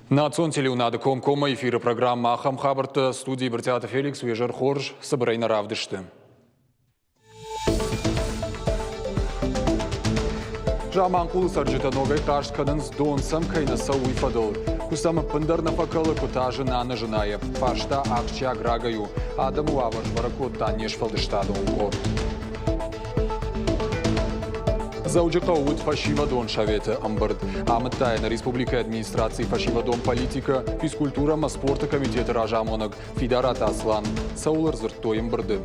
Национ телеунады комкома эфиры программа Ахам Хабарта студии Бартиата Феликс Уежар Хорж Сабрайна Равдышты. Жаман кулы сарджита ногай кашт кадынс дон сам кайнаса уйфадыл. Кусама пындар напакалы кутажы наны жыная. Фашта акча грагаю. Адаму аваш варакотта нешфалдыштады унко. Заучика уд фашивадон шаветы амбард. Амыттайна Республика администрации фашивадон политика, физкультура, спорта комитета ражамонок, Фидарат Аслан, Саулар зырттой амбарды.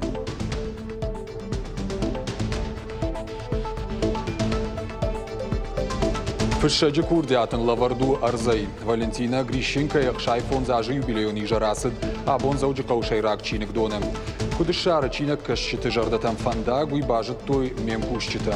Фышаджи курдиатын лаварду арзай. Валентина Грищенко яхшай фон зажи юбилейный жарасыд, а бон заучика ушайрак чиник доnem. Кудышара чиник кашчиты жардатам фандагу и бажит той мемкущита.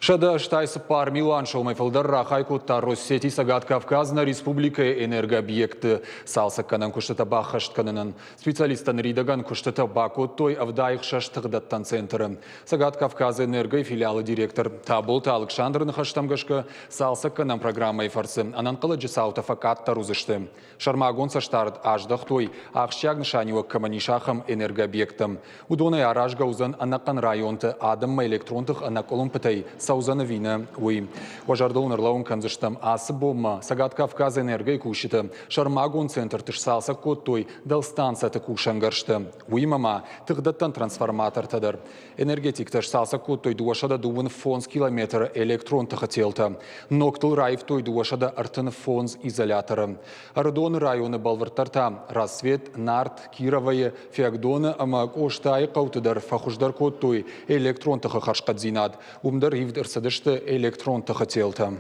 Шада штайсы пар Милан шолмайфылдар рахайкутта Россети Сагат Кавказна Республика энергообъекты салсакканан куштата бахаштканынан специалистан ридаган куштата бакуттой авдайх шаштыгдаттан центры. Сагат Кавказ энерго филиалы директор Табулта Александр Нахаштамгашка салсакканан программой фарсы ананкала джесаута факатта рузышты. Шармагон саштард аждахтой ахщаг нышанива каманишахам энергообъектам. Удонай аражга узан анакан районты адамма электронтых анаколумпытай Саузановина, уй. Важардол нарлаун канзыштам асы бомма, Сагат Кавказ энергой кушита, Шармагон центр тышсалса коттой, дал станция кушангаршта. Уй мама, тыгдаттан трансформатор тадар. Энергетик тышсалса коттой дуашада дуын фонс километр электрон тахателта. Ноктыл райв той дуашада артын фонс изолятора. Ардон районы балвартарта, Рассвет, Нарт, Кировое, Феогдона, амак оштай каутыдар, фахуждар коттой, электрон тахахашкадзинад. Умдар ивдер садышты электрон тахателта.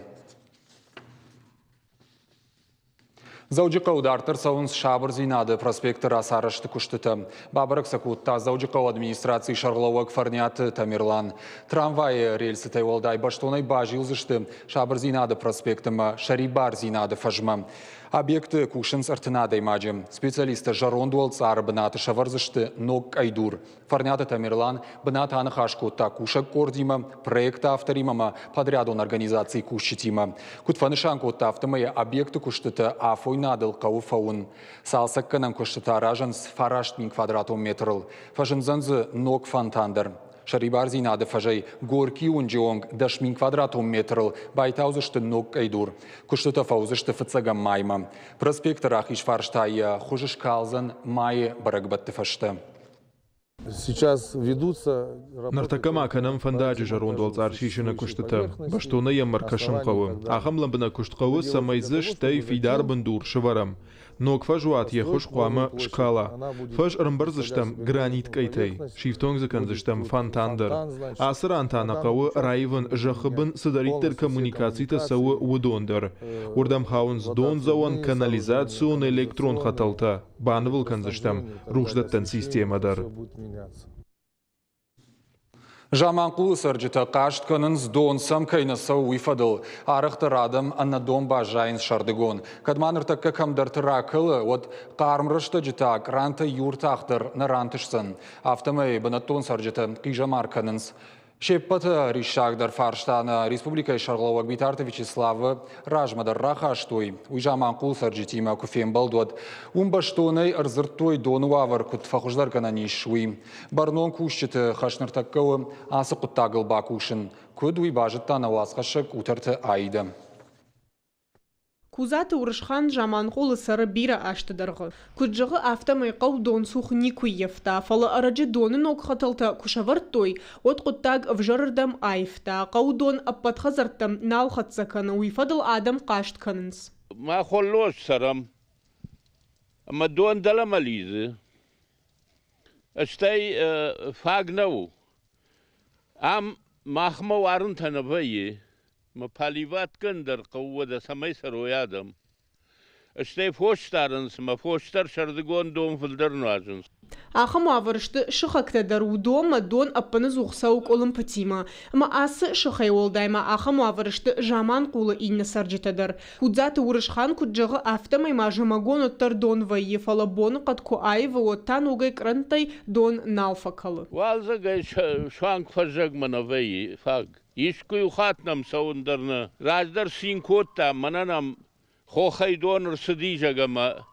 Заучика удартыр саунс шабыр зинады проспекты расарышты күштіті. Бабырық сакутта заучика администрации шарлауак фарняты Тамерлан. Трамвайы рельсы тайвалдай баштонай бажил зышты шабыр зинады проспектыма шарибар зинады фажма. Объекты кушынс артынадай маджи. Специалисты жарон дуалцары бынаты шаварзышты ног айдур. Фарняты Тамерлан бынаты анахашкутта кушак кордима, проекта авторимама, подрядон организации кушчитима. Кутфанышанкутта автомая объекты куштыты афой надыл кау фаун. Салсакканан куштыты аражанс фараштмин квадратом метрл. Фажынзанзы ног фантандер. Шарибар зинады фажай горки унджионг дашмин квадратом метрл байтаузышты ног айдур. Куштыты фаузышты фыцагам майма. Проспекты рахиш фарштайя хужышкалзан майы барагбатты фашты. Сейчас ведутся... Нартакама канам фандаджи жарондвал царшишина куштата. Баштона ямар кашымқавы. Ахамламбына куштқавы самайзы штай фидар бандур шыварам. Но кфажуат ехуш қуама шкала. Фаж рымбарзыштам гранит кайтай. Шифтонгзыканзыштам фантандер. Асыр антанақавы райван жахыбын садариттер коммуникацийта сауы удондер. Урдам хаунз донзауан канализацион электрон хаталта. Банвыл канзыштам рухждаттан системадар. Жаман кулы сарджита каштканынс дон сам кайнаса уйфадыл. Арықты радым анна дон бажайын шардыгон. Кадманырта какамдартыра кылы, вот қармрышты жита гранты юртақтыр нарантышсын. Автомай банаттон сарджита кижамар канынс. Шеппаты ришагдар фарштана Республика Шарлауак битарты Вячеславы ражмадар рахаштой. Уйжаман кул сарджитима куфем балдуад. Умбаштонай арзыртой дону авар кут фахуждар кананишуи. Барнон кушчыты хашныртаккауы асы куттагыл бакушын. Куд уйбажыттан ауасқашык утарты айда. Кузаты урышхан жаман қолы сары бира аштыдырғы. Күджігі автомайқау дон сух никуевта, фалы арачы донын оққатылта күшавырттой, от құттаг вжырырдам айфта, қау дон аппатхазырттам налхатсаканы уйфадыл адам қаштканынс. Ма холлош сарам, ама дон даламализы. Аштай фагнау. Ам махма варын танабайы. ما پالیوات کندر قوه د سمای سرویادم Stay Fosterens, ma Foster Shardagon Dom Fildernagens. Ахам аварышты шыхактадар удома дон аппаны зуқсаук олымпатима. Ама асы шыхай олдайма ахам аварышты жаман қулы инна сарджитадар. Кудзаты урышхан куджағы автомайма жамагон оттар дон вайи фалабоны қатку айвы оттан угай крантай дон налфакалы. Валза гай шанг фажагмана вайи фаг. Ишкуй ухатнам саундарна. Раздар синкотта мананам хохай дон рсадижагама.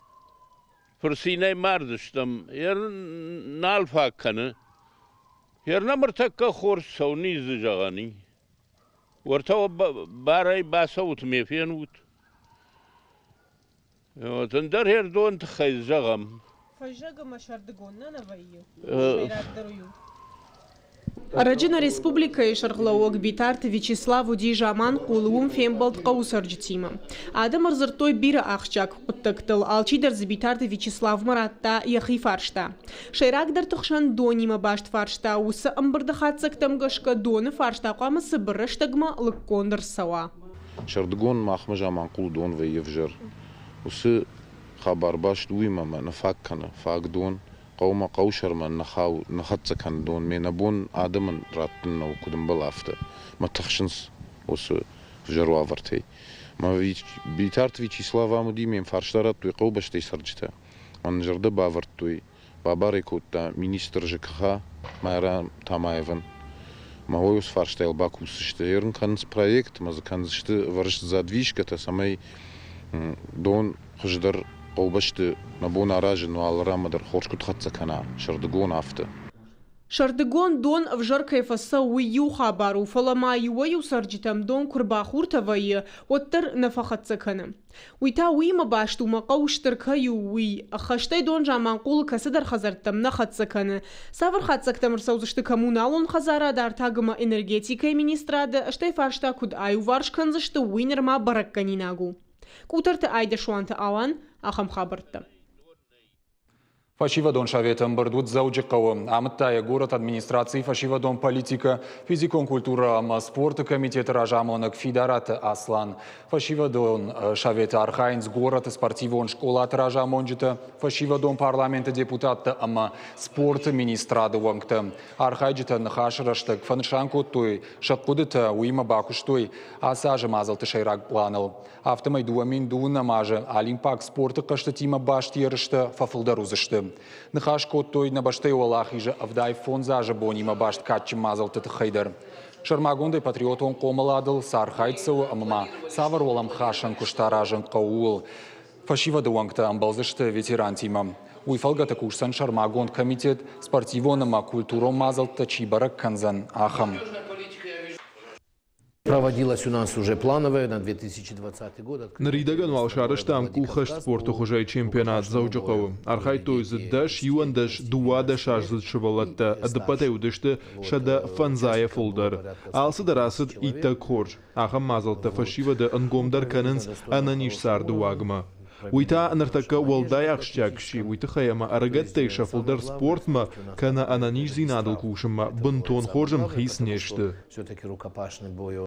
Фурсинай мардыштам, налфакканы. Намыртакка хорс саунизы жағаны. Ортау барай басаут мефенут. Тындар дон тхай жағам. Фажагама шардыгонна навайы. Араджина республика и шарглауок битарт Вячеславу Дижаман кулуум фембалт қаусарджитима. Адам арзыртой бира ахчак оттактыл алчидар битарт Вячеслав Маратта яхи фаршта. Шайрагдар тухшан донима башт фаршта усы амбырды хатсактам гашка доны фаршта қамы сыбырыштагма лыккондыр сава. Шардыгон махмы жаман кул дон ве евжер. Усы хабар башт уймама нафаккана фак дон. قوم قوشر من نخاتس كان دون من أبون آدم راتنا وكدم بالافته ما تخشنس وس جروا ورتي ما بيتارت Вячеслава مدي من فرشتارات توي قو بشتي سرجته من جرده باورت توي باباري كوتا министр ЖКХ Майра Тамаеван ما هو يس فرشتاйл باكو سشتيرن كانس проект ما كان زشته ورش задвижка та самой دون خجدر قوبشت نبون راجن والرامدر خورشكو تخطى كنا شردقون عفته شردقون دون افجر كيف سوي يوخا بارو فلما يويو سرجتم دون كرباخور تفاي وتر نفخت سكنم ويتا وي ما باشتو ما قوشتر كيو وي اخشتي دون جامان قول كسدر خزرتم نخت سكن سافر خت سكتم رسوزشت كمونالون خزارا دار تاغما энергетикой министрада штей фаршта куд аю варшканзышты уинер ма баракканинагу кутарты айда шуанты алан ахам хабарта. Фашива дон шаветам бардут зауджикова. Амттая город администрации фашива дон политика, физикон культура ама спорта комитет ражамонок федерата Аслан. Фашива дон шавета архайнс город спортивон школа ражамонджита. Фашива дон парламента депутата ама спорта министрада вангта. Архайджита нахашраштак фаншанко той шакудыта уима бакуштой асажа мазалты шайрак планал. Автомай дуамин дуна мажа алимпак спорта каштатима баштирышта фафылдарузышты. Нахаш той на баште олахижа авдай фонзажа бонима башт катчим мазалтыты хайдар. Шармагондай патриотон комаладыл сархайцау амама савар олам хашан куштаражан каул. Фашива дуангта амбалзышты ветеран тима. Уйфалгата курсан Шармагонд комитет спортивонама культуром мазалта чибарак канзан ахам. Проводилась у нас уже плановая на 2020 год. Наридаган валшарыштам кухаш спорту хужай чемпионат заужақау. Архай тойзы даш юандаш дуадаш ажзытшывалатта адапатай удышты шада фанзая фолдар. Алсы дарасыд итта корж. Ахам мазалта фашивада ангомдар канынс ананиш сар дуагма. Уйта анартака уалдай ахшчакши, уйта хаяма арагаттай шафлдар спортма, кана ананиш зинадыл кушама, бынтон хоржам хис нешты. Все-таки рукопашный бой.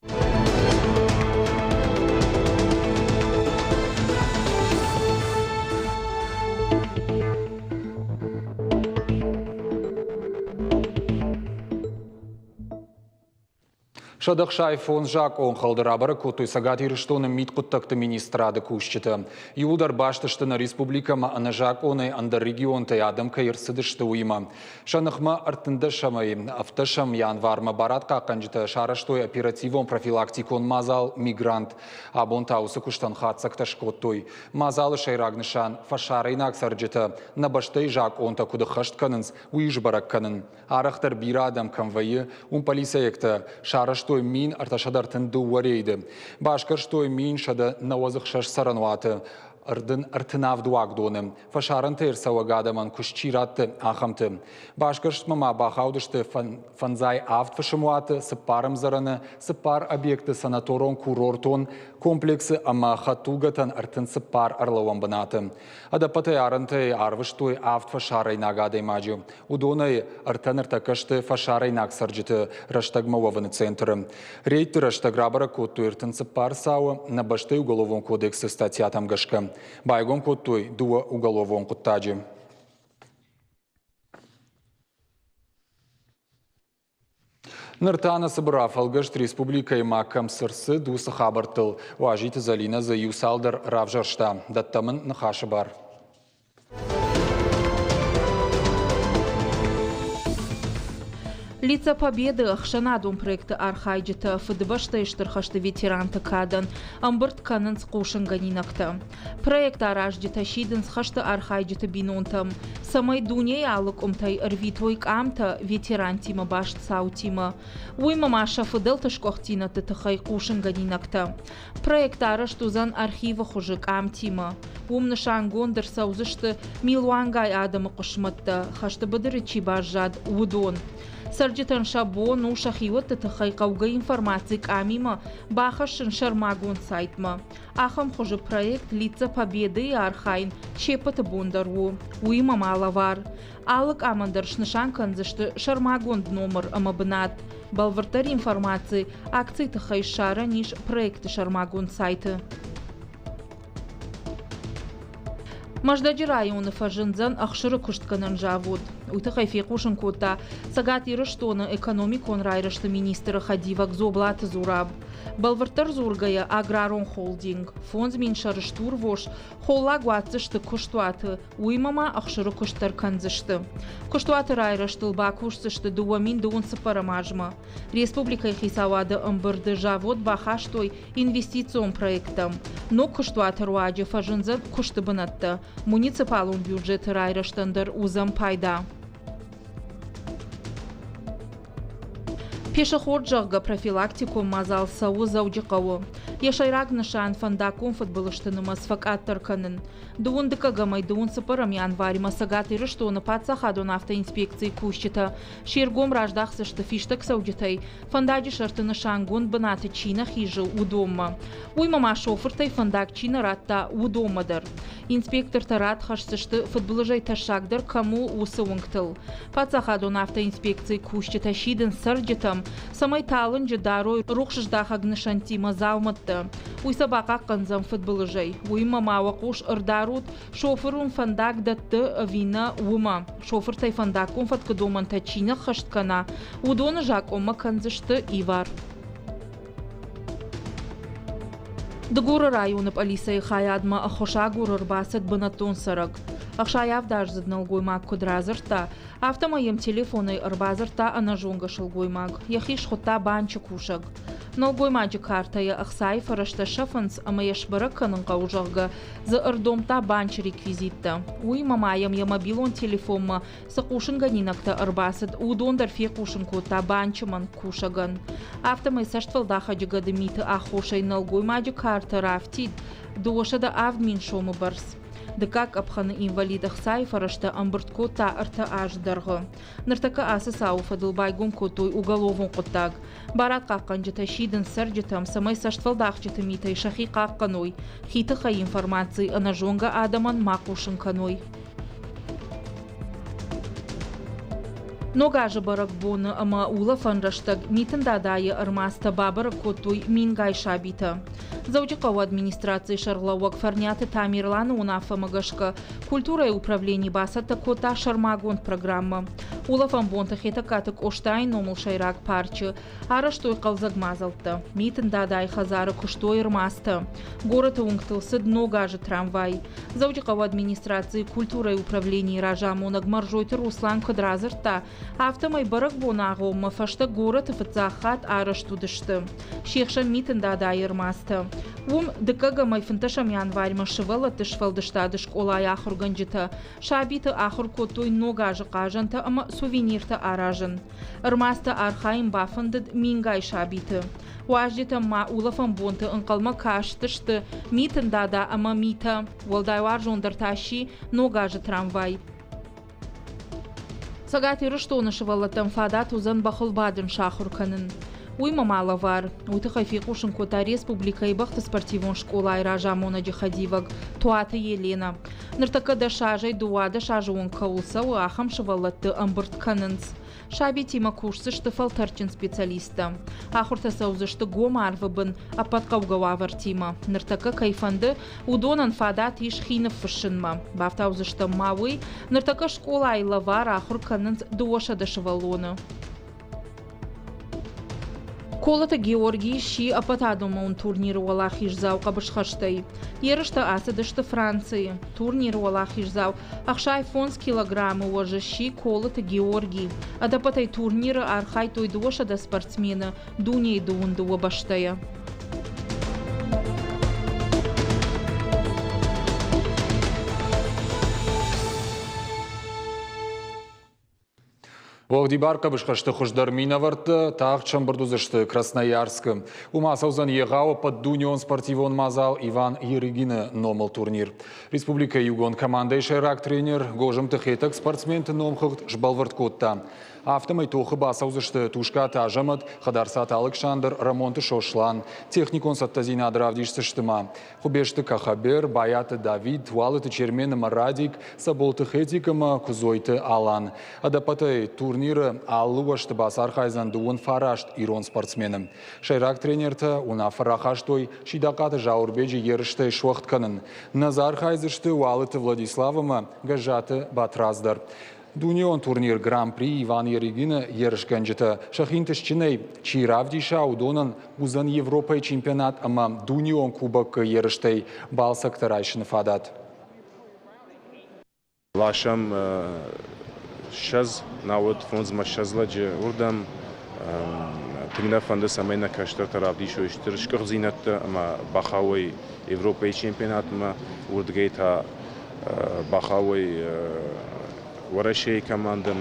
Шадах шайфон жак он халдырабары котой сагат ирыштоны миткуттакты министрады кушчыты. Юлдар баштышты на республикама ана жак оной анда регионтай адам кайырсыдышты уйма. Шанахма артында шамай автошам январма барат каканжыты шараштой оперативон профилактикон мазал мигрант. Абон таусы куштан хатсакташ коттой. Мазалы шайрагнышан фашарайнак сарджыты. На баштай жак онта куды хаштканынс уйж баракканын. Арахтар бира адам конвойы полисаекта шараштой мин арташадар дуарейді. Башкар штой мин шада навазық шаш сарануаты. Ардын артынав дуагдоны. Фашарын тейрсауа гадаман кушчиратты ахамты. Башкаршт мама бахаудышты фанзай авт фашымуаты, сыпарым зараны, сыпар объекты санаторон курортон, комплексы ама хатугатан артын сыпар арлауан банаты. Адапатай арынты арвыштой авт фашарай нагадай маджу. Удонай артын артакашты фашарай наксарджыты раштагмававаны центры. Рейты раштаграбара котту артын сыпар сауа на баштай уголовон кодексы статья там гашка. Байгом коттой дуа уголовон куттаджи. Ныртана Сыбырав Алгышт Республика Макам Сырсы дусы хабартыл. Важиты Залина за Юсалдар Равжаршта. Даттамын нахашы бар. Лица Победы Ахшанадум проекта Архайджита ФДБшта Иштырхашты ветеранты кадан Амбырт канын скушын ганинакта. Проект Аражджита Шидын схашты Архайджита бинонтам. Самай дуней алык умтай рвитойк амта ветеран тима башт саутима. Уйма маша фыдылтыш кохтина тытыхай кушын ганинакта. Проект Араштузан архива хужик амтима. Умны шангондыр саузышты милуангай адамы кушматта. Хашты бадырычи бажжад удон. Сарджитан шабо ну шахиот тытыхай кауга информации камима бахашын шармагун сайтма. Ахам хуже проект Лица Победы и Архайн чепаты бундару. Уйма малавар. Алык амандар шнышан канзышты шармагунд номер амабнат. Балвартар информации акции тыхай шара ниш проекты шармагун сайты. Маждаджи районы фажынзан ахшыры куштканын жавуд. Уйтыхай фекушын кота сагат ирыштоны экономикон райрышты министры Хадивак зоблаты зураб. Балвартар зургая аграрон холдинг. Фонд миншарыштур вош холла гуатзышты куштуаты. Уймама ахшыры куштар канзышты. Куштуаты райрыштыл бакушсышты дуамин дуун сыпарамажма. Республика хисавады ымбырды жавуд бахаштой инвестицион проектам. Но куштуаты руаджи фажынзан кушты бынатты. Муниципалун бюджеты райрыштандыр узам пайда. Пешеход жагга профилактику мазал сау заудикаву. Яшайрак нышан фандакун футболыштынымыз факаттар канын. Дуындыка гамай дуын сыпырым январима сагат ирыштоны патсахадун автоинспекции кущита. Шергом раждахсышты фиштак саудитай. Фандаджи шартыны шангун бынаты чина хижи удомма. Уймама шофыртай фандак чина ратта удоммадар. Инспектор тарат хашсышты футболыжай ташагдар кому усы уңктыл. Патсахадун автоинспекции кущита шидын сарджитам. Самай талын жидарой рухшыждахаг нышантима зауматты. Уйса бака канзам футболыжай. Уйма мавакуш ырдарут шофырун фандак датты вина ума. Шофыртай фандакун фаткадоман тачина хашткана. Удоны жак ома канзышты ивар. Дгуры районы полисай хаядма ахошагур ырбасыт бынатун сараг. Ахшаяв дажзыднал гоймак кудразырта, автомоем телефоны ырбазырта анажонга шылгоймак. Яхиш хотта банчы кушаг. Налгоймаджи картая ахсай фарашта шафанс амаяш бараканын каужагга за ырдомта банчы реквизитта. Уй мамаям я мобилон телефонма сакушын ганинакта ырбасыд удондар фекушын кота банчыман кушаган. Автомай саштвалдаха джигадымиты ахошай налгоймаджи карта рафтид, дошада авдмин шомы барс. Дыкак апханы инвалидах сайфарашта амбыртко та арта аждарғы. Ныртака асы сауфа дылбайгум котой уголовын қоттаг. Барат қаққан жыта шидын сыр жытам самай саштвалдақ жытымитай шахи қаққаной. Хитыха информации анажонга адаман мақушын каной. Ногажы барак боны ама ула фанраштаг митын дадайы армаста бабара котой мингай шабита. Заудикау администрации шарлауак фарняты тамирланы унафа магашка культура и управление басата кота шармагон программа. Ула фамбонта хета катык оштайн номыл шайрак парчы, араштой қалзагмазалты. Митын дадай хазары куштой армаста. Город уңктылсы ногажы трамвай. Заудикау администрации культура и управление ражамонаг маржойты Руслан Кадразырта. Автомай барак бонағу мафашта город фыцахат араштудышты. Шехша митын дадай армаста. Дыкага майфынташам январьма шывала тышфалдыштадыш олай ахыр ганджита. Шабиты ахыр котой ногажы кажанта, ама сувенирта аражын. Армаста архайм бафындыд мингай шабиты. Уаждита ма улафам бонты ынқалма каштышты. Митын дада, ама мита. Волдайвар жондарташи ногажы трамвай. Сагати рыштоны шывалатам фадат узан бахылбадын шахыр канын. Уйма малавар. Уйтыхай фекушын кота республика и бахты спортивон школа айражамона джихадиваг. Туаты Елена. Ныртака да шажай дуада шажуон каулса уахам шывалатты амбырт канынц. шаби тима курсы штыфал тарчин специалиста. Ахурта саузышты гома арвыбын апатқаугававар тима. Ныртака кайфанды удонан фадат иш хинов фышынма. Бафтаузышты мауи ныртака школа айлавар ахур канынц дуоша дашывалоны. Колата Георгий ши апатадума турнир Уалахиш зау кабышхаштай. Ерышта асадышты Франции. Турнир Уалахиш зау ахшай фонс килограммы уже ши колата Георгий. Адапатай турниры архай той дуоша да спортсмена дуней дуунду уабаштая. Вогдибарка бышқашты хуждар минаварты, тақ чамбырдузышты Красноярск. Умасаузан егау под Дунион спортивон мазал Иван Ерегины номал турнир. Республика Югон командой шайрак тренер Гожым Тахетак спортсменты номхыгт жбалвард котта. Автомай тохы басаузышты Тушка Тажамат, Хадарсат Александр, Рамонты Шошлан, техникон саттазина адравдишсы штыма. Хубешты Кахабер, Баяты Давид, Валыты Чермены Марадик, Саболты Хетикама, Кузойты Алан. Адапатай турниры аллуашты басар хайзан дуын фарашт ирон спортсменым. Шайрак тренерті уна фарахаштой шидақаты жаурбеджи ерішті шуақтканын. Назар хайзышты Валыты Владиславыма, Гажаты Батраздар. Дунион турнир Гран-при Иван Ерегины ерішкенжіті. Шахинтыш чиней Чиравдиша удонын узан Европай чемпионат ама Дунион кубок еріштей балсак тарайшыны фадат. Лашам шаз навод фонз машазладжи урдам тигна фанды самайна каштар таравдишо иштиришкар зинатта ама бахавой Европай чемпионат ама урдгейта бахавой ورشي كمان دم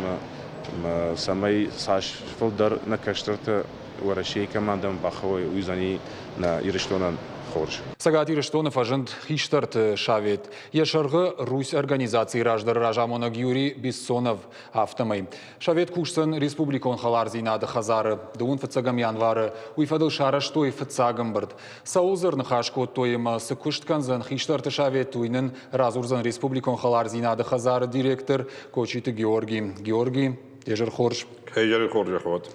سماي ساش فلدر نكشترت ورشي كمان دم بخوي ويزاني نا يرشتونن خورش. Сагат Ирыштонов ажент хиштарт шавет. Ешаргы Русь организации раждар Ражамона Гюри Бессонов автомай. Шавет кушсан республикон халарзинады хазары. Дуун фацагам январы. Уйфадыл шараштой фацагам бырд. Саузыр нахашко тойма сыкуштканзан хиштарт шавет уйнын разурзан республикон халарзинады хазары директор Кочиты Георгий. Георгий, ежер хорш. Ежер хорш ход.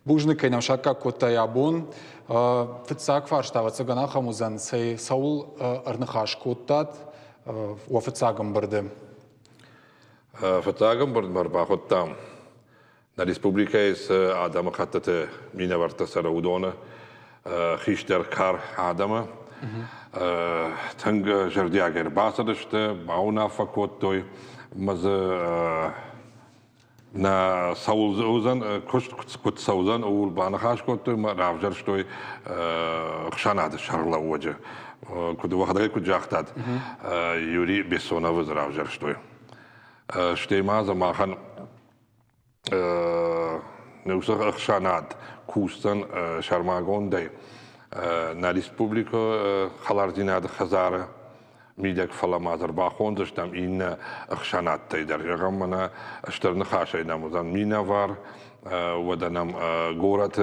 Бужны кайнам шакка коттаябон. Фицак фарштава цыгана хамузан сей Саул арнахаш коттат уафицагам барды. Фицагам барды барба хоттам. На республика из Адама хаттате минаварта сараудона хиштер кар Адама. Танга жардиагер басадышты бауна факоттой мазы на Саузан, кот Саузан, ул банахаш коттой, равжар штой хшанады шарла уджа. Куды вахадай куд жахтад. Юрий Бессонов из равжар штой. Штейма замахан неусах хшанад кустан шармагондай. На республику халардинад хазара. Мидек фаламазар бахондыш там инна хшанат тайдар жагамана штырны хашай намузан минавар wadanam город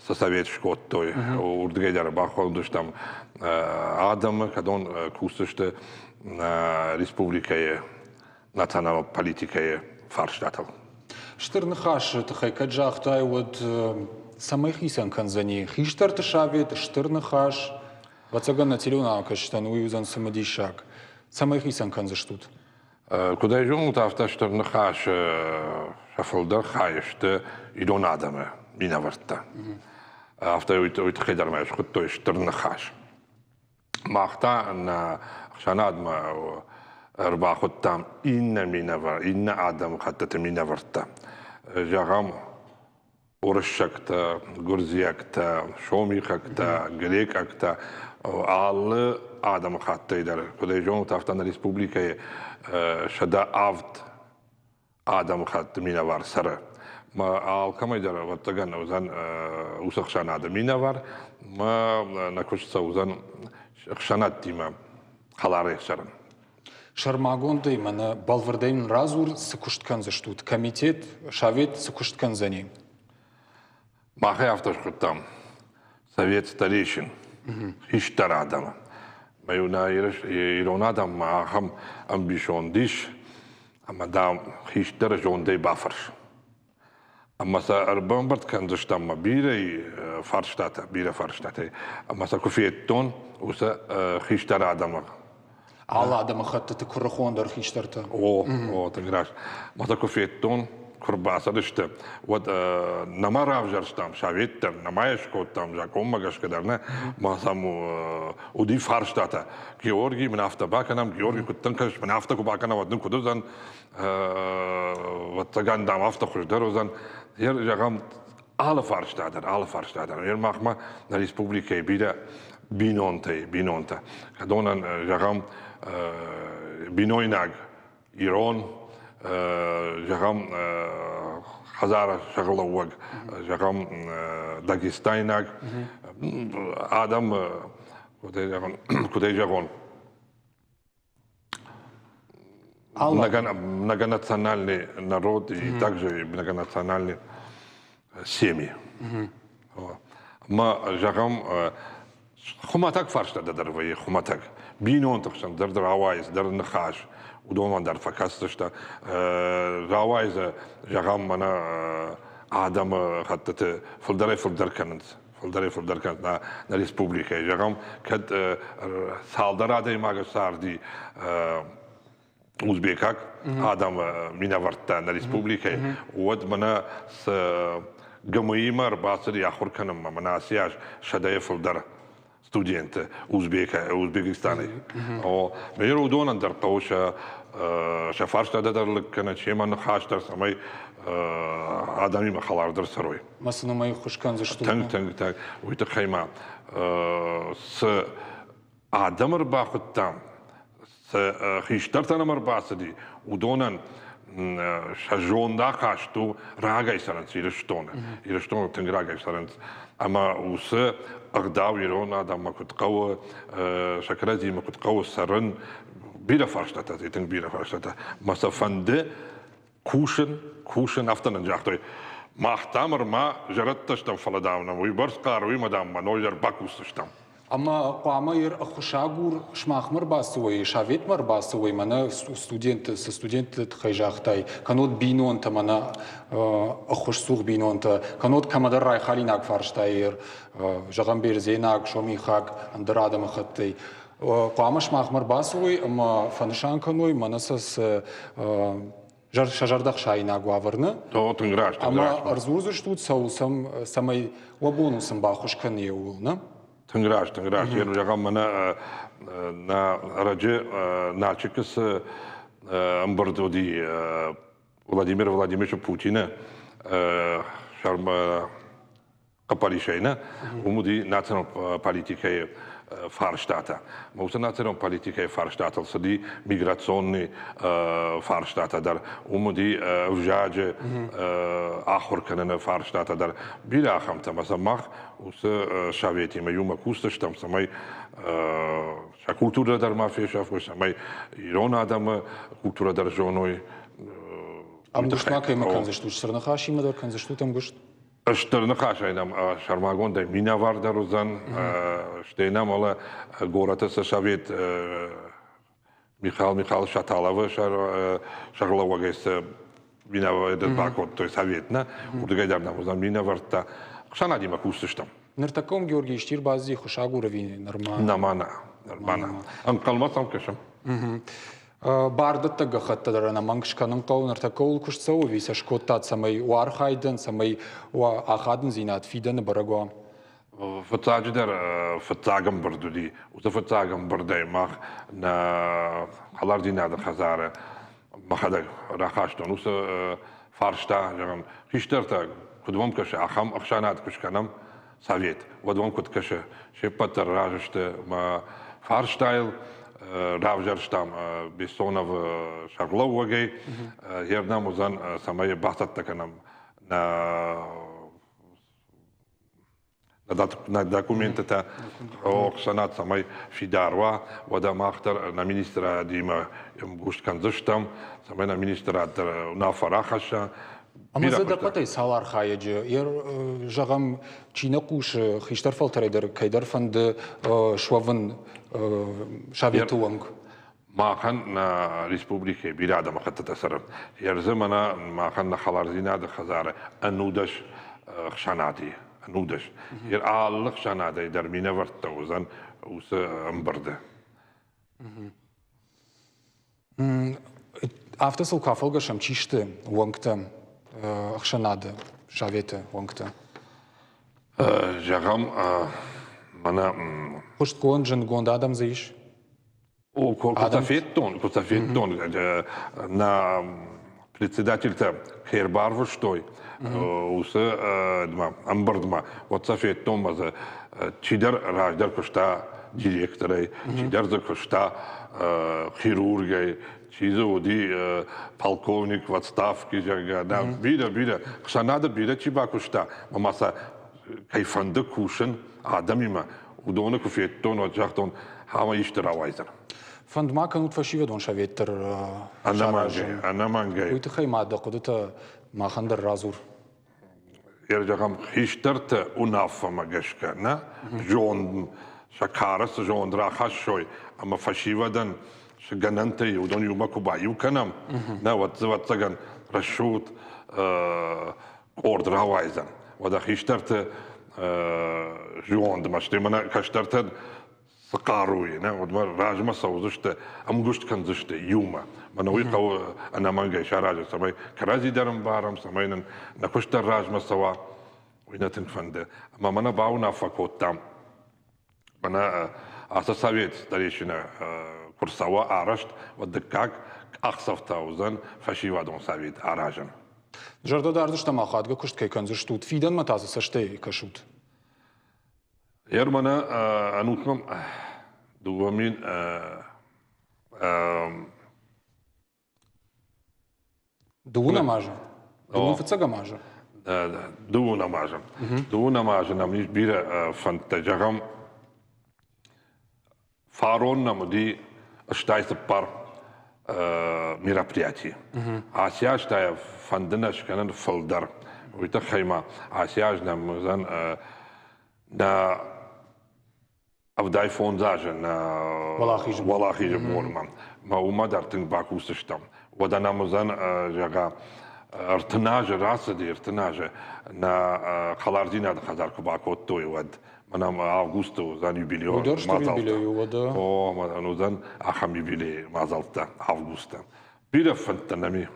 сосовет шкоттой урдгейдар бахондыш там адам кадон кустышты республикае национал политикае фарштатал штырны хаш тхай каджахтай вот самых исан канзани хиштар тшавет штырны хаш Вацаган на телюна каштан уюзан самодишак. Самых исан канзаштут. Куда идем, то автоштор нахаш шафолдер хаеште идон адаме минаварта. Авто уйт хедар маеш хуттой штернахаш. Махта на шанадма арба хуттам инна минавар инна адам хаттата минаварта. Жагам Урышакта, Гурзиакта, Шомихакта, Грекакта, Аллы Адам Хаттайдар. Куда идем, то автона республика Шада Авт Адам Хатт Минавар Сара. Ма Алкамайдар, вот таган узан Усахшанада Минавар, ма накушца узан Шанат Тима Халаре Саран. Шармагонда именно Балвардейн Разур сыкушткан заштут. Комитет Шавет сыкушткан за ним. Махай автошкуттам, совет старейшин, хиштар адама. Маюна ирон адам махам амбишон диш, амадам хиштар жондей бафарш. Masa Arbambert kann das stamma Bire Farstadt. Masa Kufieton, usa Hister Adama. Alla adamı xattı kurxonlar xiştarta. O, تنقراش. Masa Kufieton, Kurbasa işte. What namara avjarstam, şavettem, namayeşkottam, jakommagas kadarna. Masa mu udi Farstadta. Georgi min hafta bakanam, Georgi kuttankaş min hafta kubakana wadun kuduzan. Wat tagandam hafta khujdar hier jagam alle Farstadter. Hier mag maar naar Republiek bieden binonte. Gadonan jagam binoinag Iran jagam Hazara shaglawag jagam Dagestanag Adam kudej jagon многонациональный народ и также многонациональные семьи. Мы жагам хуматак фаршта дарвай хуматак. Бинон такшан дар равайз дар нахаш удоман дар факаста что равайз жагам мана адам хаттат фулдар канат. Фулдар канат на республика. Жагам кад салдарада имага сарди Узбекак, Адам Минаварта на республике, вот мана с гамаимар басри ахурканам мана сяж шадая фулдар студенты Узбекистана. О, мейр удонан дар тауша шафаршта дадарлык кана чеман хаштар самай Адами махалардар сарой. Масына май хушкан за что? Танг. Уйта хайма с Адамар бахуттам. Хиштартана марбасади удонан шажонда кашту рагай саранц ирштон тенграгай саранц ама ус агдав ирона адама кутқава шакрази ма кутқава саран бира фарштата тенг бира фарштата масафанде кушен афтанан жахтой махтамар ма жаратташтам фаладамна уй барскар уй мадам ма нойер бакусташтам Ama qamir xushagur shmahmar basui shavetmar basui mana student tkhayjaqtay kanot binon ta mana khushsuq binon ta kanot kamadar ray khalinak farshtayr jagam berzenak shomikhak andrada makhatay qama shmahmar basui ama fanshan kanoy manasas Шажардах шайна гуаварна. Ама арзурзу штут саусам самай вабонусам бахушкан еулна. Танграш. Я жагам мана на раджи начикс амбардоди Владимир Владимировича Путина шарма капаришайна умуди национал политика Фарштата. Муса национал политика Фарштата сади миграционный Фарштата дар умуди вжаje ахор канана Фарштата дар бирахам там самах ус шавети маюма кусташ там самай ша культура дар мафешаф самай Ирон адам культура дар жоной Амдушмака има канзашту срнахаш има дар канзашту там гушт Штырнахаш айдам шармагон да минаварда розан штейнам ала гората са шавет Михаил Шаталова шарлавагайс минаварда бакот той советна удгайдарна розан минаварта шанадима кустыштам Нартаком Георгий Штир бази хушагурави нормально анкалмасам кашам Бардата гахаттарана мангшканын қаунарта қаул күшсау виса шкоттат самай уархайдын самай ахадын зинат фиданы барагуа. Фатагам бардуди, уза фатагам бардай мах на халар динада хазара махада рахаштон уса фаршта жагам хиштарта кудвом каша ахам ахшанат кушканам совет. Водвом куд каша шепатар ражаште ма фарштайл Равжарштам Бессонов Шарловагей, Ернам узан самая бахтаттаканам на документата Оксанат самай Фидарва, вода махтар на министра Дима Гуштканзыштам, самай на министра Нафарахаша. Ама за да патай салар хаяджи, жагам чина куш хиштар фалтерайдер кайдар фанд швавын шаветуанг. ماخن ريسبوبليكي بلاد ما خدت تسرب يرزمنا ماخن خلار زيناد خزارة النودش خشاناتي النودش يرعى خشاناتي درمينا ورتوزن وس امبرده Автосыл кафылга шамчишты уангта ахшанады шаветы уангта. جغم منا Пушт кон жен гонд адам заиш. О, кутафеттон, на председатель-то Хербарву штой, усы амбардма, вот тафеттон маза, чидер раждар кушта директорой, чидер за кушта хирургой, чиза уди полковник в отставке, да, бида, хшанада бида чиба кушта, мамаса кайфанды кушен, адамима, удона куфеттон, вот жахтон, хама иштыравайзар. Фандма канут фашива дон шаветер. Она мангай. Уйты хаймада кудута махандер разур. Ерджагам хиштарта унафа магашка, на? Жон шакарас, жон драхашой, ама фашивадан шагананта юдон юма куба юканам. На вот цаган рашут ордравайзан. Вода хиштарта жон дмаштимана каштартан سقاروي نا ودمر راجما صوزشته ام غشت كان زشته يوما منوي قو انا مانجا شراجه سمي كرازي درم بارم سمينا نكشت الراجما سوا وينتن فند اما منا باونا فكوتام منا اساساويت старейшина курсава арашт ودكاك اخصف تاوزن فشيوا دون ساويت аражан Жарда дардышта махадга кушт кайкан зыштут фидан матазы саште кашут. Ермана анутмам дуамин Дуна мажа. Дуна фцага мажа. Дуна мажа. Дуна мажа нам ниш бира фантажагам фарон нам ди штайс пар мероприятие. Асия штая фанднаш канан фалдар. Уйта хайма асия нам зан на أبداي فونزاجن والله جمهور ما وما دارتن باكوستشتم ودنا مزن جاga ارتناج راسدي ارتناج نا خلاردينا خزار كباكوت توي ود منام августу زان юбилей مازالتا او ما نوزن اخم юбилей مازالتا августа بيرا فنتنامي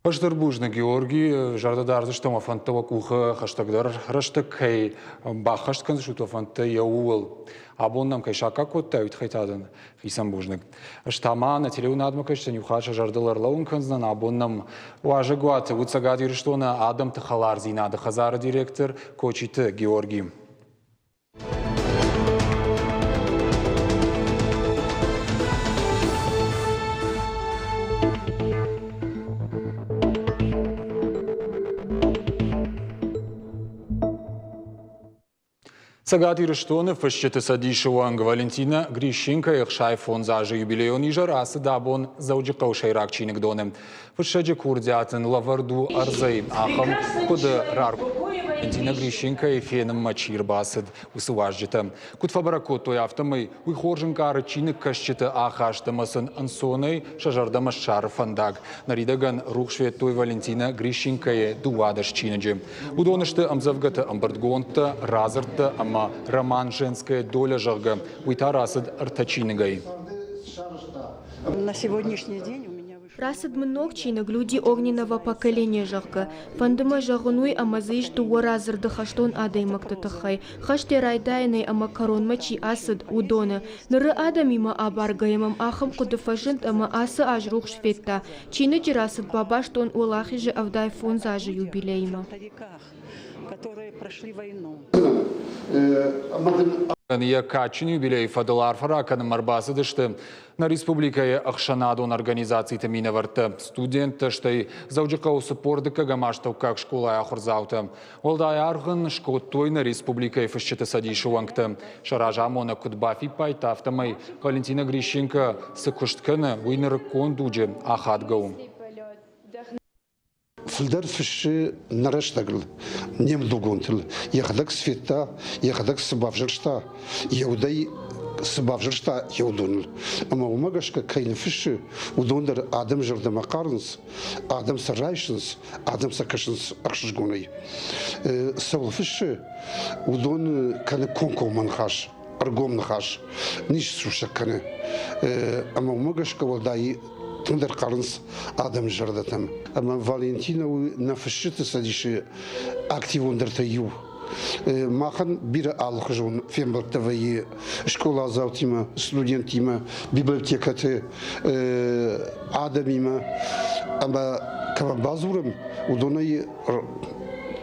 Паштырбужны Георгий, жарда дардышта мафантава куха хаштагдар раштак хай бахашт канз шуто фанта яуыл. Абоннам кай шака котта үтхайтадан хисам бужнык. Штама на телеунадма кайшта нюхаша жардалар лаун канзна абоннам важа гуата уцагад юриштона Адам Тахалар зинада хазара директор кочиты Георгий. Сагат Ирыштоны фашчеты садишеванг Валентина Грищенко ихшай фонзажы юбилейон ижар асы дабон зауджикау шайрак чиник доны. Фашчеджи курдятын лаварду арзай ахам куды рар. Валентина Грищенко эфеном мачир басыд усыважжиты. Кутфабаракот той автомай уйхоржын кары чиник кашчеты ахаштамасын ансонай шажардамаш шар фандак. Наридаган рухшвет той Валентина Грищенко дуадаш чинаджи. Удонышты амзавгаты амбардгонта разырты ама роман «Женская доля» жага уйта расад артачинагай. На сегодняшний день у меня Расад много чинаг люди огненного поколения жага. Фандыма жагунуй амазыш дуа разырды хаштон адай мактатахай. Хаште райдайнай ама корон мачи асад удона. Ныры адамима абаргаемам ахам кудыфажынт ама асы ажрух шветта. Чины расад бабаштон улахи же авдай фонзажи юбилейма. которые прошли войну. Я качин юбилей фадалар фаракан марбасы дышты. На республикае Ахшанадон организации тамина варта студент штай зауджикау супордыка гамаштау как школа ахурзаута. Олдай арган шкотой на республикае фашчета садишу вангта. Шаражамона кудбафи пайта автомай Валентина Грищенко сыкушткана уйнер кондудже ахадгау. Филдар фиши нараштагл, нем дугунтл. Яхадак света, яхадак сбавжершта. Яудай сыбавжыршта еудоныл. Ама умагашка кайны фиші удондар адам жырдыма қарыныз, адам сарайшыныз, адам сакашыныз ақшыжгоной. Савыл фиші удон каны конкоман хаш, аргомны хаш, ниш сушак каны. Ама умагашка валдай тундар қарыныз адам жырдатам. Ама Валентина на фишіті садиші активондырта ю. Махан бир алхожун фембертовые школа завтима, студентима, библиотекаты, адамима, ама кавабазурам удонай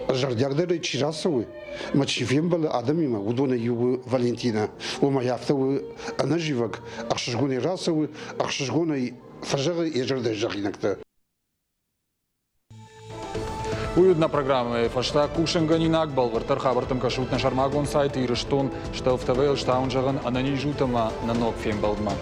жардярдары чирасовы, мачи фембалы адамима удонай ю Валентина, умаяктовы анаживак, ахшжгоны расовы, ахшжгоны фажагы и жардай жагинакта. Уютна программа фашта кушанганинак балвартар хабартам кашутна шармагон сайт ирыштон штелфтавел штаунжаган анани жутама на ног фембалдма.